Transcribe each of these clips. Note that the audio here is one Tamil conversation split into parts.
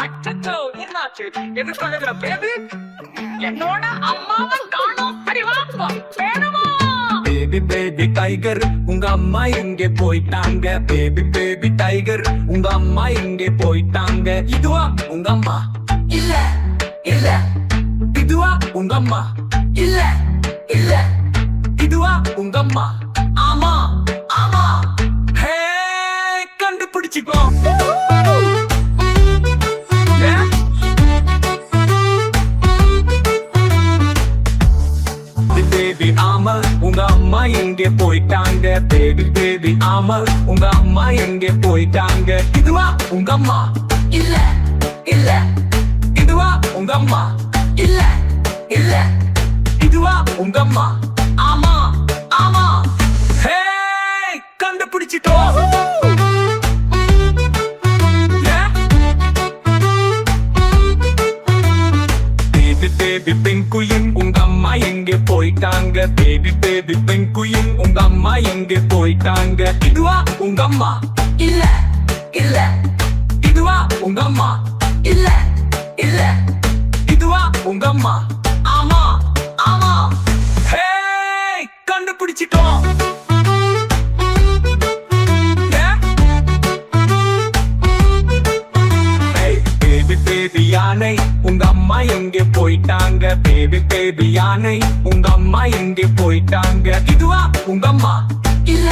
அச்சோ என்னாச்சு எது சொல்லுகிற பேபி என்னோட அம்மாவை காணோம் அறிவா வேணுமா பேபி பேபி டைகர் உங்க அம்மா எங்கே போயிட்டாங்க பேபி பேபி டைகர் உங்க அம்மா எங்கே போயிட்டாங்க இதுவா உங்க அம்மா இல்ல இல்ல இதுவா உங்க அம்மா இல்ல இல்ல இதுவா உங்க அம்மா ஆமா ஆமா ஹே கண்டுபிடிச்சுக்கோ பேபி ஆமா உங்க அம்மா எங்கே போயிட்டாங்க பேபி பேபி ஆமா உங்க அம்மா எங்கே போயிட்டாங்க இதுவா உங்க அம்மா இல்ல இல்ல இதுவா உங்க அம்மா இல்ல இல்ல இதுவா உங்க அம்மா ஆமா ஆமா ஹே கண்டுபிடிச்சிட்டோம் பேபி பெண்குயின் உங்க அம்மா எங்கே போயிட்டாங்க பேபி பேபி பெண்குயின் உங்க அம்மா எங்கே போயிட்டாங்க இதுவா உங்க அம்மா இல்ல இல்ல இதுவா உங்க அம்மா இல்ல இல்ல இதுவா உங்க அம்மா ஆமா ஆமா ஹே கண்டுபிடிச்சிட்டோம் பேபி யானை உங்க அம்மா எங்கே போயிட்டாங்க பேபி பேபி யானை உங்க அம்மா எங்கே போயிட்டாங்க இதுவா உங்க அம்மா இல்ல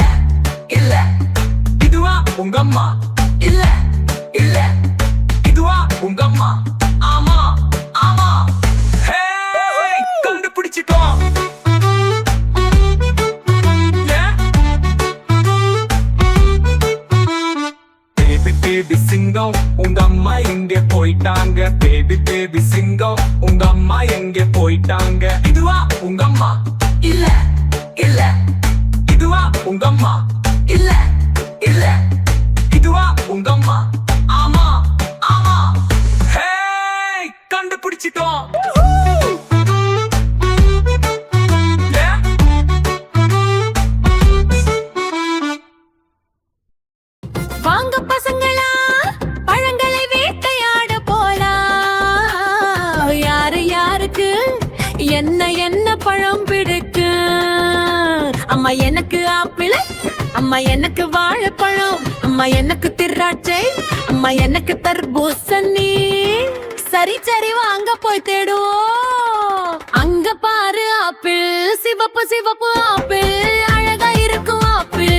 இல்ல இதுவா உங்க அம்மா இல்ல இல்ல இதுவா உங்க அம்மா ஆமா ஆமா ஹே கண்டுபிடிச்சிட்டோம் பேபி சிங்கம் உங்க அம்மா எங்கே போயிட்டாங்க பேபி பேபி சிங்கம் உங்க அம்மா எங்கே போயிட்டாங்க இதுவா உங்க அம்மா இல்ல இல்ல இதுவா உங்க அம்மா இல்ல இல்ல இதுவா உங்க அம்மா ஆமா ஆமா ஹே கண்டுபிடிச்சிட்டோம் வாங்க பசங்களா பழங்களை வேட்டையாட போலாம் யாரு யாருக்கு என்ன என்ன பழம் பிடிக்கு அம்மா எனக்கு ஆப்பிள் அம்மா எனக்கு வாழைப்பழம் அம்மா எனக்கு திராட்சை அம்மா எனக்கு தர்பூசணி சரி சரி வாங்க போய் தேடுவோம் அங்க பாரு ஆப்பிள் சிவப்பு சிவப்பு ஆப்பிள் அழகா இருக்கும் ஆப்பிள்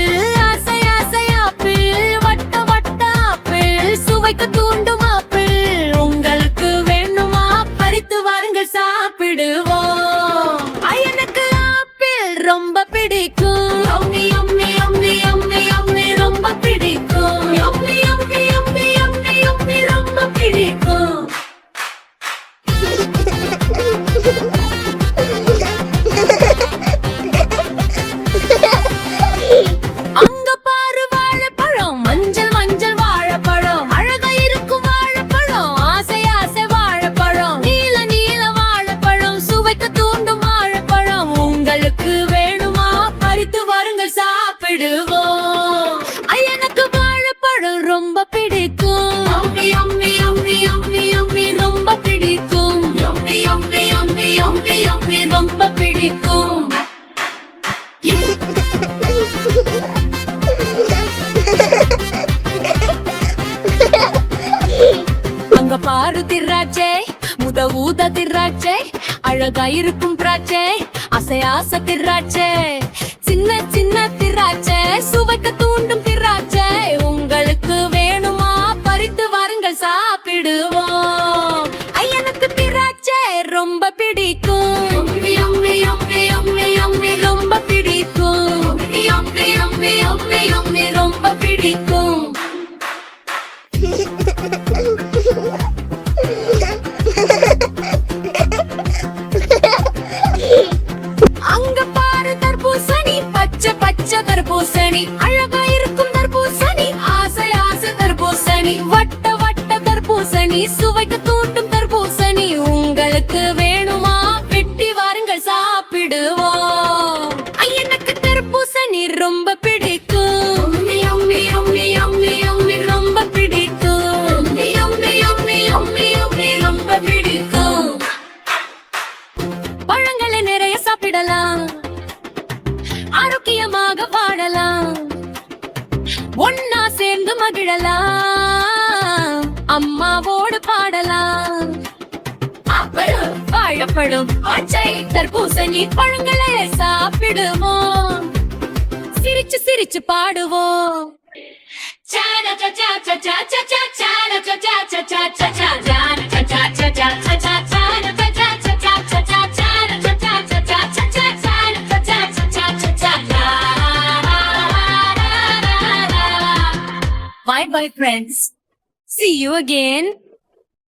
ஆசை ஆசை ஆப்பிள் வட்ட வட்ட ஆப்பிள் சுவைக்கு தூண்டும் ஆப்பிள் உங்களுக்கு வேணுமா பறித்து வாருங்கள் சாப்பிடுவோம் எனக்கு ஆப்பிள் ரொம்ப பிடிக்கும் yummy yummy yummy yummy yummy ரொம்ப பிடிக்கும் yummy yummy yummy yummy yummy ரொம்ப பிடிக்கும் அங்க பாரு வாழைப்பழம் மஞ்சள் மஞ்சள் வாழைப்பழம் அழகா இருக்கும் வாழைப்பழம் ஆசை ஆசை வாழைப்பழம் நீல நீல வாழைப்பழம் சுவைக்க தூண்டும் வாழைப்பழம் உங்களுக்கு வேணுமா பறித்து வாருங்கள் சாப்பிடுவோம் எனக்கு வாழைப்பழம் ரொம்ப பிடிக்கும் yummy yummy yummy yummy yummy ரொம்ப பிடிக்கும் yummy yummy yummy yummy yummy ரொம்ப பிடிக்கும் அங்க பாரு திராட்சை முத ஊத திராட்சை அழகா இருக்கும் திராட்சை ஆசை ஆசை திராட்சை சின்ன சின்ன திராட்சை சுவைக்க தூண்டும் திராட்சை உங்களுக்கு வேணுமா பறித்து வாருங்கள் சாப்பிடுவோம் எனக்கு திராட்சை ரொம்ப பிடிக்கும் யம்மி யம்மி யம்மி யம்மி ரொம்ப பிடிக்கும் யம்மி யம்மி யம்மி யம்மி ரொம்ப பிடிக்கும் அங்க பாரு தர்பூசணி பச்சை பச்சை தர்பூசணி அழகா இருக்கும் தர்பூசணி ஆசை ஆசை தர்பூசணி வட்ட வட்ட தர்பூசணி சுவைக்கு தூண்டும் தர்பூசணி உங்களுக்கு வேணுமா வெட்டி வாருங்கள் சாப்பிடுவோம் எனக்கு தர்பூசணி ரொம்ப பிடிக்கும் யம்மி யம்மி யம்மி யம்மி ரொம்ப பிடிக்கும் ஆரோக்கியமாக வாழலாம் ஒன்னா சேர்ந்து மகிழலாம் அம்மாவோடு பாடலாம் அப்பளம் வாழைப்பழம் பச்சை தர்பூசணி பழங்களே சாப்பிடுவோம் சிரிச்சு சிரிச்சு பாடுவோம் Bye bye friends. See you again.